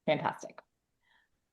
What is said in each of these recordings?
Fantastic.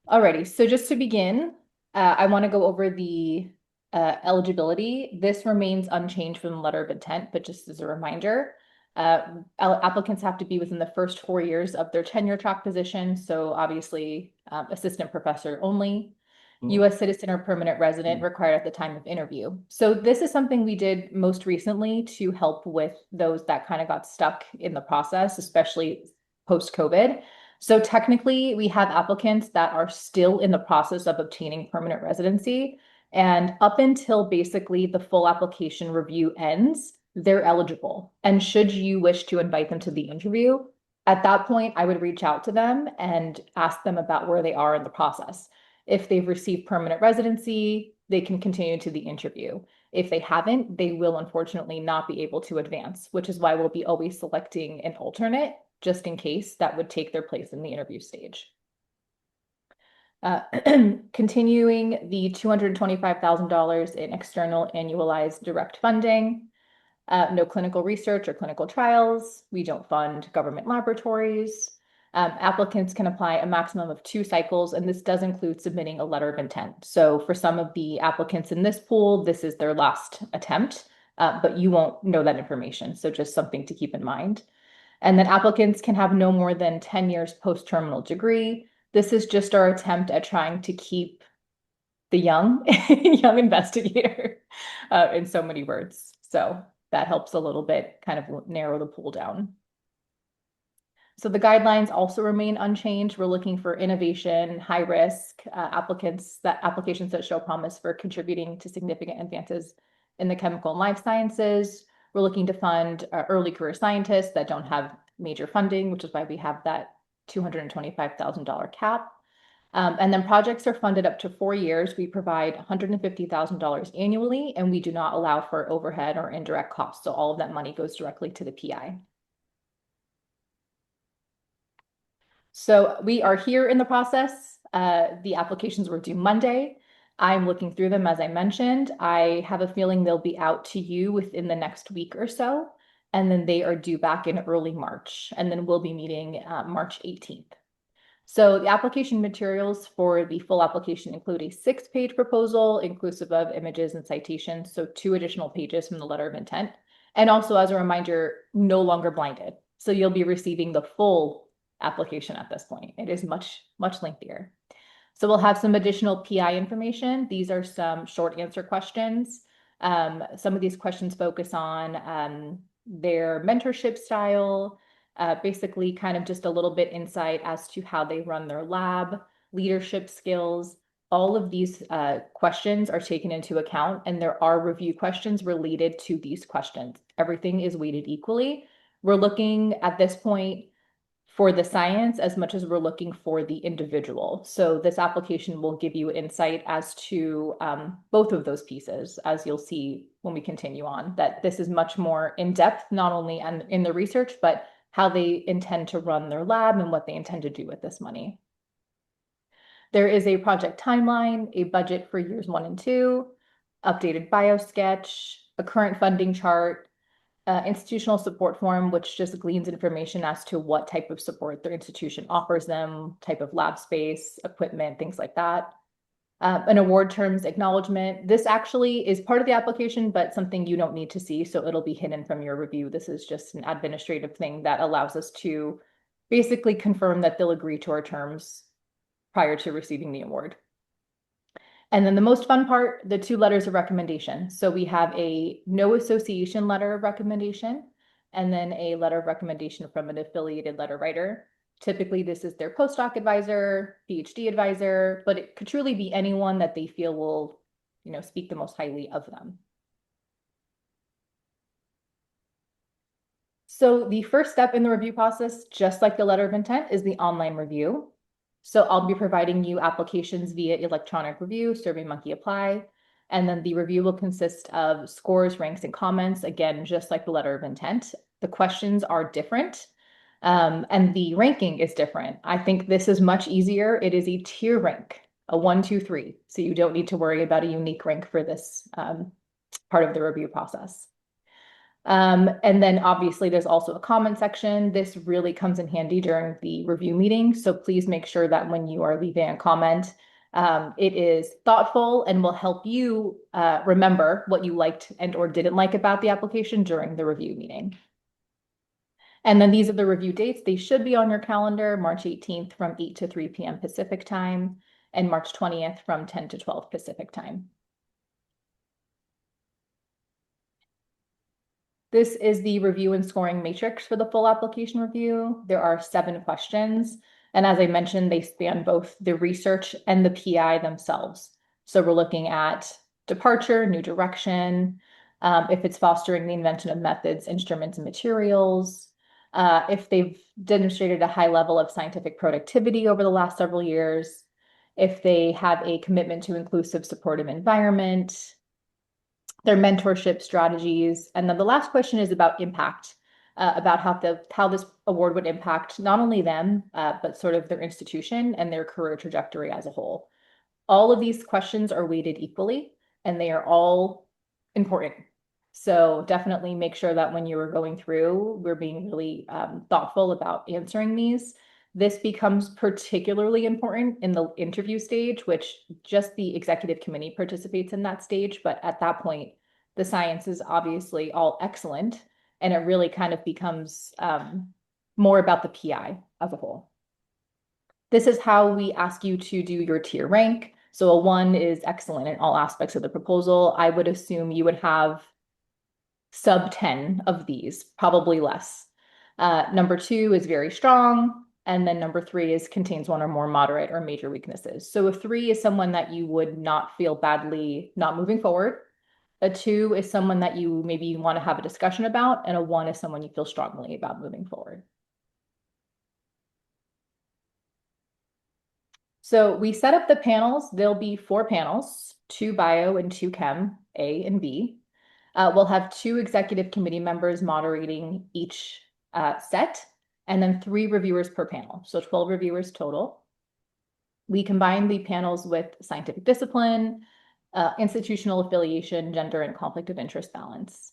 Alrighty, so just to begin, I want to go over the eligibility. This remains unchanged from the letter of intent, but just as a reminder, applicants have to be within the first 4 years of their tenure track position. So obviously, assistant professor only. U.S. citizen or permanent resident required at the time of interview. So this is something we did most recently to help with those that kind of got stuck in the process, especially post-COVID. So technically, we have applicants that are still in the process of obtaining permanent residency. And up until basically the full application review ends, they're eligible. And should you wish to invite them to the interview, at that point, I would reach out to them and ask them about where they are in the process. If they've received permanent residency, they can continue to the interview. If they haven't, they will unfortunately not be able to advance, which is why we'll be always selecting an alternate just in case that would take their place in the interview stage. Continuing the $225,000 in external annualized direct funding. No clinical research or clinical trials. We don't fund government laboratories. Applicants can apply a maximum of 2 cycles, and this does include submitting a letter of intent. So for some of the applicants in this pool, this is their last attempt, but you won't know that information. So just something to keep in mind. And then applicants can have no more than 10 years post-terminal degree. This is just our attempt at trying to keep the young investigator in so many words. So that helps a little bit kind of narrow the pool down. So the guidelines also remain unchanged. We're looking for innovation, high risk applications that show promise for contributing to significant advances in the chemical and life sciences. We're looking to fund early career scientists that don't have major funding, which is why we have that $225,000 cap. And then projects are funded up to 4 years. We provide $150,000 annually, and we do not allow for overhead or indirect costs. So all of that money goes directly to the PI. So we are here in the process. The applications were due Monday. I'm looking through them, as I mentioned. I have a feeling they'll be out to you within the next week or so, and then they are due back in early March, and then we'll be meeting March 18th. So the application materials for the full application include a 6-page proposal, inclusive of images and citations, so 2 additional pages from the letter of intent. And also, as a reminder, no longer blinded. So you'll be receiving the full application at this point. It is much, much lengthier. So we'll have some additional PI information. These are some short answer questions. Some of these questions focus on their mentorship style, basically kind of just a little bit insight as to how they run their lab, leadership skills. All of these questions are taken into account, and there are review questions related to these questions. Everything is weighted equally. We're looking at this point for the science as much as we're looking for the individual. So this application will give you insight as to both of those pieces, as you'll see when we continue on, that this is much more in depth, not only in the research, but how they intend to run their lab and what they intend to do with this money. There is a project timeline, a budget for years 1 and 2, updated biosketch, a current funding chart, institutional support form, which just gleans information as to what type of support their institution offers them, type of lab space, equipment, things like that. An award terms acknowledgement. This actually is part of the application, but something you don't need to see, so it'll be hidden from your review. This is just an administrative thing that allows us to basically confirm that they'll agree to our terms prior to receiving the award. And then the most fun part, the 2 letters of recommendation. So we have a no association letter of recommendation, and then a letter of recommendation from an affiliated letter writer. Typically, this is their postdoc advisor, PhD advisor, but it could truly be anyone that they feel will, speak the most highly of them. So the first step in the review process, just like the letter of intent, is the online review. So I'll be providing you applications via electronic review, SurveyMonkey Apply, and then the review will consist of scores, ranks, and comments, again, just like the letter of intent. The questions are different, and the ranking is different. I think this is much easier. It is a tier rank, a 1, 2, 3, so you don't need to worry about a unique rank for this part of the review process. And then obviously there's also a comment section. This really comes in handy during the review meeting. So please make sure that when you are leaving a comment, it is thoughtful and will help you remember what you liked and or didn't like about the application during the review meeting. And then these are the review dates. They should be on your calendar, March 18th from 8 to 3 p.m. Pacific time and March 20th from 10 to 12 Pacific time. This is the review and scoring matrix for the full application review. There are 7 questions. And as I mentioned, they span both the research and the PI themselves. So we're looking at departure, new direction, if it's fostering the invention of methods, instruments, and materials, if they've demonstrated a high level of scientific productivity over the last several years, if they have a commitment to inclusive, supportive environment, their mentorship strategies. And then the last question is about impact, about how this award would impact not only them, but sort of their institution and their career trajectory as a whole. All of these questions are weighted equally, and they are all important. So definitely make sure that when you are going through, we're being really thoughtful about answering these. This becomes particularly important in the interview stage, which just the executive committee participates in that stage. But at that point, the science is obviously all excellent, and it really kind of becomes more about the PI as a whole. This is how we ask you to do your tier rank. So a 1 is excellent in all aspects of the proposal. I would assume you would have sub 10 of these, probably less. Number 2 is very strong. And then number 3 is contains 1 or more moderate or major weaknesses. So a 3 is someone that you would not feel badly not moving forward. A 2 is someone that you maybe want to have a discussion about. And a 1 is someone you feel strongly about moving forward. So we set up the panels. There'll be 4 panels, 2 bio and 2 chem, A and B. We'll have 2 executive committee members moderating each set, and then 3 reviewers per panel, so 12 reviewers total. We combine the panels with scientific discipline, institutional affiliation, gender, and conflict of interest balance.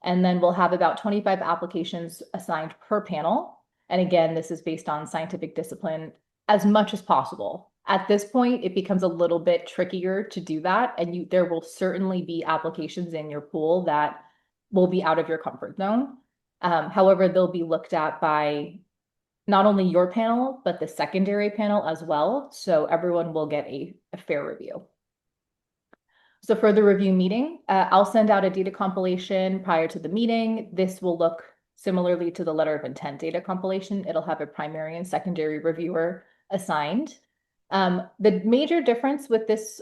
And then we'll have about 25 applications assigned per panel. And again, this is based on scientific discipline as much as possible. At this point, it becomes a little bit trickier to do that. And there will certainly be applications in your pool that will be out of your comfort zone. However, they'll be looked at by not only your panel, but the secondary panel as well. So everyone will get a fair review. So for the review meeting, I'll send out a data compilation prior to the meeting. This will look similarly to the letter of intent data compilation. It'll have a primary and secondary reviewer assigned. The major difference with this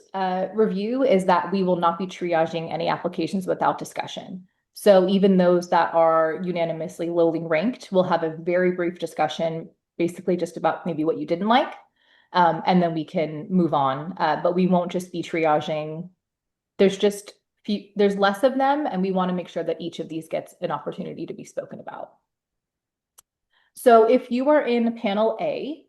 review is that we will not be triaging any applications without discussion. So even those that are unanimously lowly ranked will have a very brief discussion, basically just about maybe what you didn't like, and then we can move on. But we won't just be triaging. There's less of them, and we want to make sure that each of these gets an opportunity to be spoken about. So if you are in panel A,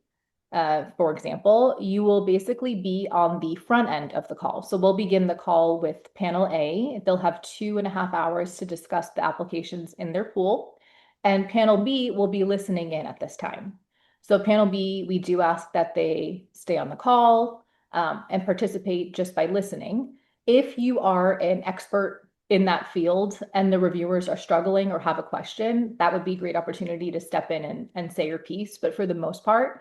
for example, you will basically be on the front end of the call. So we'll begin the call with panel A. They'll have 2.5 hours to discuss the applications in their pool. And panel B will be listening in at this time. So panel B, we do ask that they stay on the call and participate just by listening. If you are an expert in that field and the reviewers are struggling or have a question, that would be a great opportunity to step in and say your piece. But for the most part,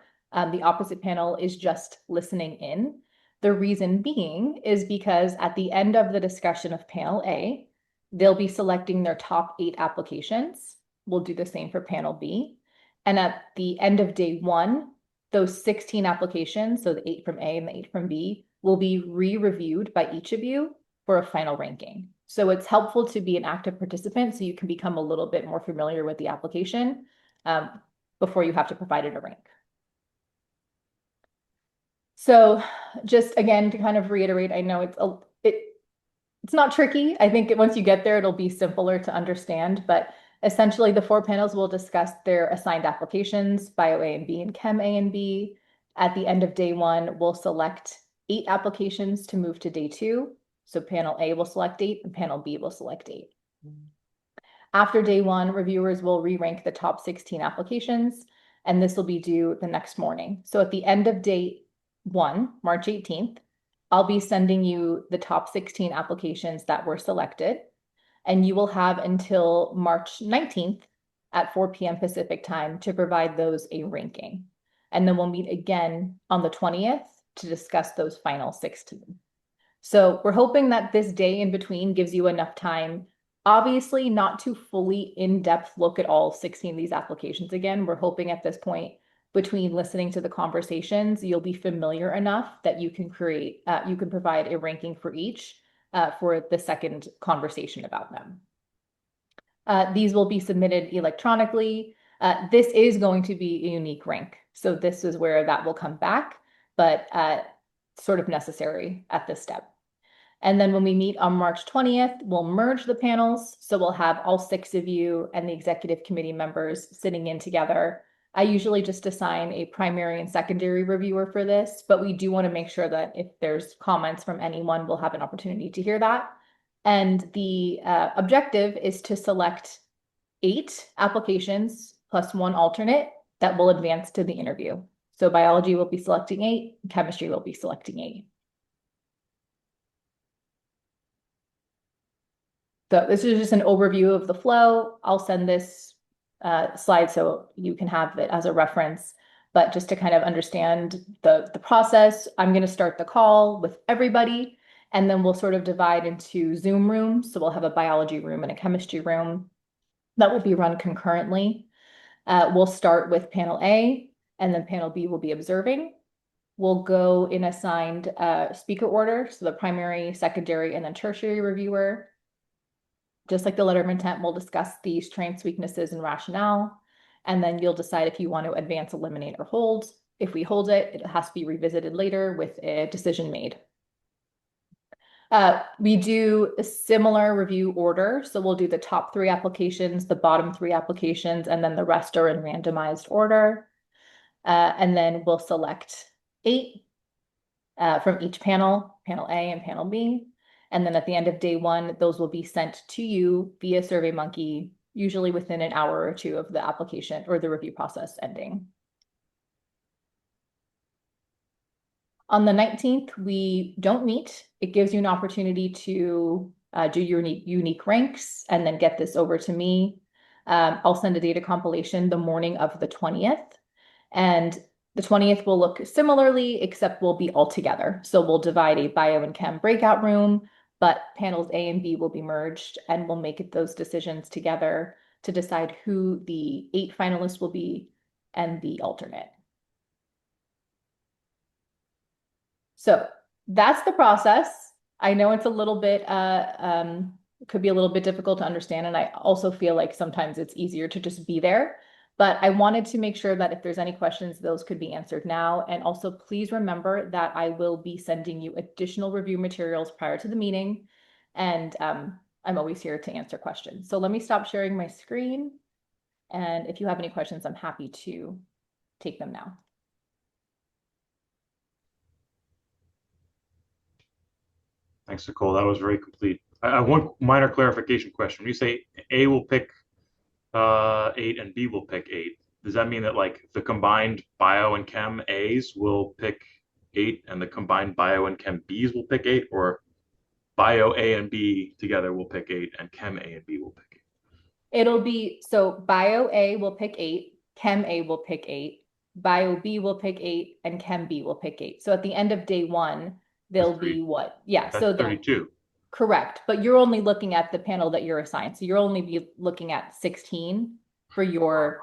the opposite panel is just listening in. The reason being is because at the end of the discussion of panel A, they'll be selecting their top 8 applications. We'll do the same for panel B. And at the end of day 1, those 16 applications, so the 8 from A and the 8 from B, will be re-reviewed by each of you for a final ranking. So it's helpful to be an active participant so you can become a little bit more familiar with the application before you have to provide it a rank. So just again, to kind of reiterate, I know it's not tricky. I think once you get there, it'll be simpler to understand, but essentially the 4 panels will discuss their assigned applications, Bio A and B and Chem A and B. At the end of day 1, we'll select 8 applications to move to day 2. So panel A will select 8 and panel B will select 8. After day one, reviewers will re-rank the top 16 applications, and this will be due the next morning. So at the end of day one, March 18th, I'll be sending you the top 16 applications that were selected, and you will have until March 19th at 4 p.m. Pacific time to provide those a ranking. And then we'll meet again on the 20th to discuss those final 16. So we're hoping that this day in between gives you enough time, obviously not to fully in-depth look at all 16 of these applications again. We're hoping at this point, between listening to the conversations, you'll be familiar enough that you can you can provide a ranking for each for the second conversation about them. These will be submitted electronically. This is going to be a unique rank. So this is where that will come back, but sort of necessary at this step. And then when we meet on March 20th, we'll merge the panels. So we'll have all 6 of you and the executive committee members sitting in together. I usually just assign a primary and secondary reviewer for this, but we do want to make sure that if there's comments from anyone, we'll have an opportunity to hear that. And the objective is to select 8 applications plus 1 alternate that will advance to the interview. So biology will be selecting 8, chemistry will be selecting 8. So this is just an overview of the flow. I'll send this slide so you can have it as a reference. But just to kind of understand the process, I'm going to start the call with everybody, and then we'll sort of divide into Zoom rooms. So we'll have a biology room and a chemistry room that will be run concurrently. We'll start with panel A, and then panel B will be observing. We'll go in assigned speaker order, so the primary, secondary, and then tertiary reviewer. Just like the letter of intent, we'll discuss the strengths, weaknesses, and rationale. And then you'll decide if you want to advance, eliminate, or hold. If we hold it, it has to be revisited later with a decision made. We do a similar review order. So we'll do the top 3 applications, the bottom 3 applications, and then the rest are in randomized order. And then we'll select 8 from each panel, panel A and panel B. And then at the end of day 1, those will be sent to you via SurveyMonkey, usually within an hour or 2 of the application or the review process ending. On the 19th, we don't meet. It gives you an opportunity to do your unique ranks and then get this over to me. I'll send a data compilation the morning of the 20th. And the 20th will look similarly, except we'll be all together. So we'll divide a bio and chem breakout room, but panels A and B will be merged, and we'll make those decisions together to decide who the 8 finalists will be and the alternate. So that's the process. I know it's a little bit, could be a little bit difficult to understand. And I also feel like sometimes it's easier to just be there. But I wanted to make sure that if there's any questions, those could be answered now. And also please remember that I will be sending you additional review materials prior to the meeting. And I'm always here to answer questions. So let me stop sharing my screen. And if you have any questions, I'm happy to take them now. Thanks, Nicole. That was very complete. I have one minor clarification question. When you say A will pick 8 and B will pick 8, does that mean that like the combined bio and chem A's will pick 8 and the combined bio and chem B's will pick 8, or bio A and B together will pick 8 and chem A and B will pick 8? It'll be, so bio A will pick 8, chem A will pick 8, bio B will pick 8, and chem B will pick 8. So at the end of day 1, there'll be what? Yeah, That's so 32. Correct, but you're only looking at the panel that you're assigned. So you're only be looking at 16 for your,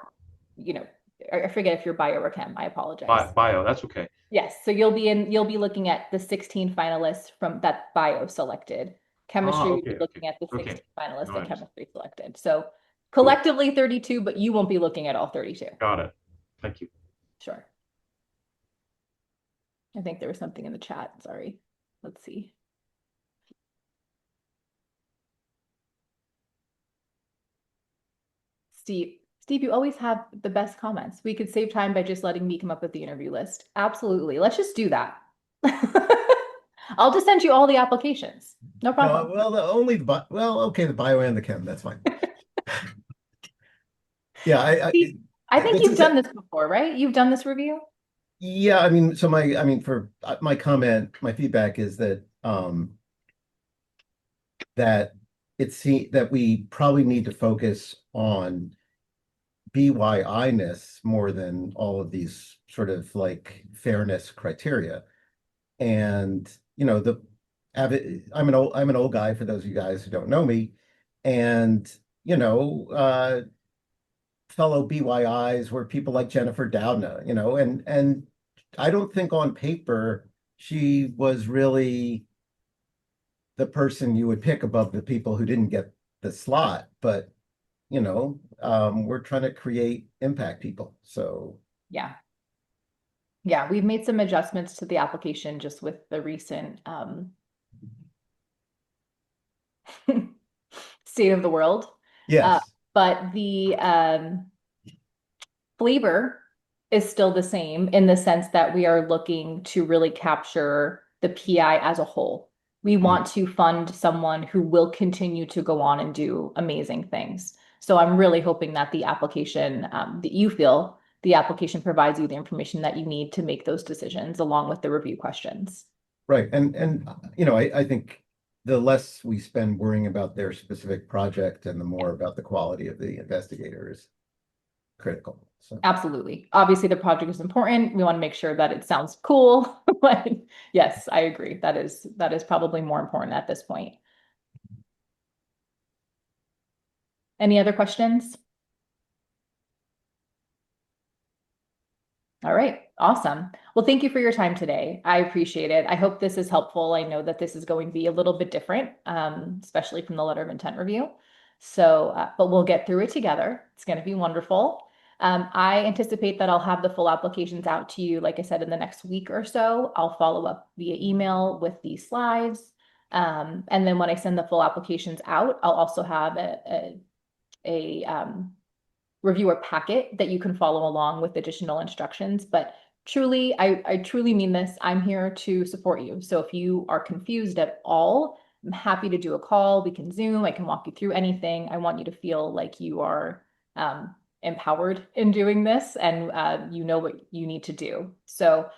I forget if you're bio or chem, I apologize. Bio, that's okay. Yes, so you'll be looking at the 16 finalists from that bio selected. Chemistry, you'll be looking at the 16 finalists that chemistry selected. So collectively 32, but you won't be looking at all 32. Got it. Thank you. Sure. I think there was something in the chat. Sorry. Let's see. Steve, you always have the best comments. We could save time by just letting me come up with the interview list. Absolutely. Let's just do that. I'll just send you all the applications. No problem. Well, okay, the bio and the chem, that's fine. Yeah, I think that's you've done exa- this before, right? You've done this review? yeah, I mean, for my comment, my feedback is that that we probably need to focus on BYI-ness more than all of these sort of like fairness criteria. And the I'm an old guy for those of you guys who don't know me, and you know, fellow BYIs were people like Jennifer Doudna, and I don't think on paper she was really the person you would pick above the people who didn't get the slot, but we're trying to create impact people. So Yeah. Yeah, we've made some adjustments to the application just with the recent state of the world. Uh, yes, but the flavor is still the same in the sense that we are looking to really capture the PI as a whole. We mhm, want to fund someone who will continue to go on and do amazing things. So I'm really hoping that the application, that you feel the application provides you the information that you need to make those decisions along with the review questions. right. And I think the less we spend worrying about their specific project and the more about the quality of the investigator is critical. So Absolutely. Obviously, the project is important. We want to make sure that it sounds cool. But yes, I agree. That is probably more important at this point. Any other questions? All right, awesome. Well, thank you for your time today. I appreciate it. I hope this is helpful. I know that this is going to be a little bit different, especially from the letter of intent review. So, but we'll get through it together. It's going to be wonderful. I anticipate that I'll have the full applications out to you, like I said, in the next week or so. I'll follow up via email with these slides. And then when I send the full applications out, I'll also have a reviewer packet that you can follow along with additional instructions. But truly, I truly mean this. I'm here to support you. So if you are confused at all, I'm happy to do a call. We can Zoom. I can walk you through anything. I want you to feel like you are empowered in doing this and you know what you need to do. So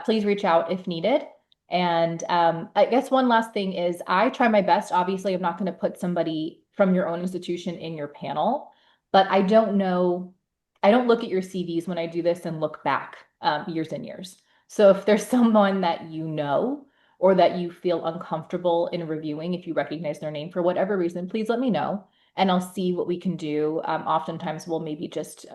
please reach out if needed. And I guess one last thing is I try my best. Obviously, I'm not going to put somebody from your own institution in your panel, but I don't know. I don't look at your CVs when I do this and look back years and years. So if there's someone that you know or that you feel uncomfortable in reviewing, if you recognize their name for whatever reason, please let me know and I'll see what we can do. Oftentimes, we'll maybe just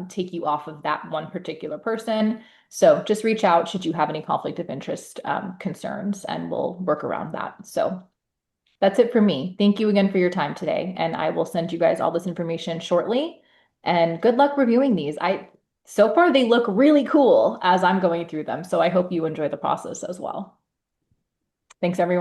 take you off of that one particular person. So just reach out should you have any conflict of interest concerns, and we'll work around that. So that's it for me. Thank you again for your time today, and I will send you guys all this information shortly. And good luck reviewing these. So far they look really cool as I'm going through them, so I hope you enjoy the process as well. Thanks, everyone.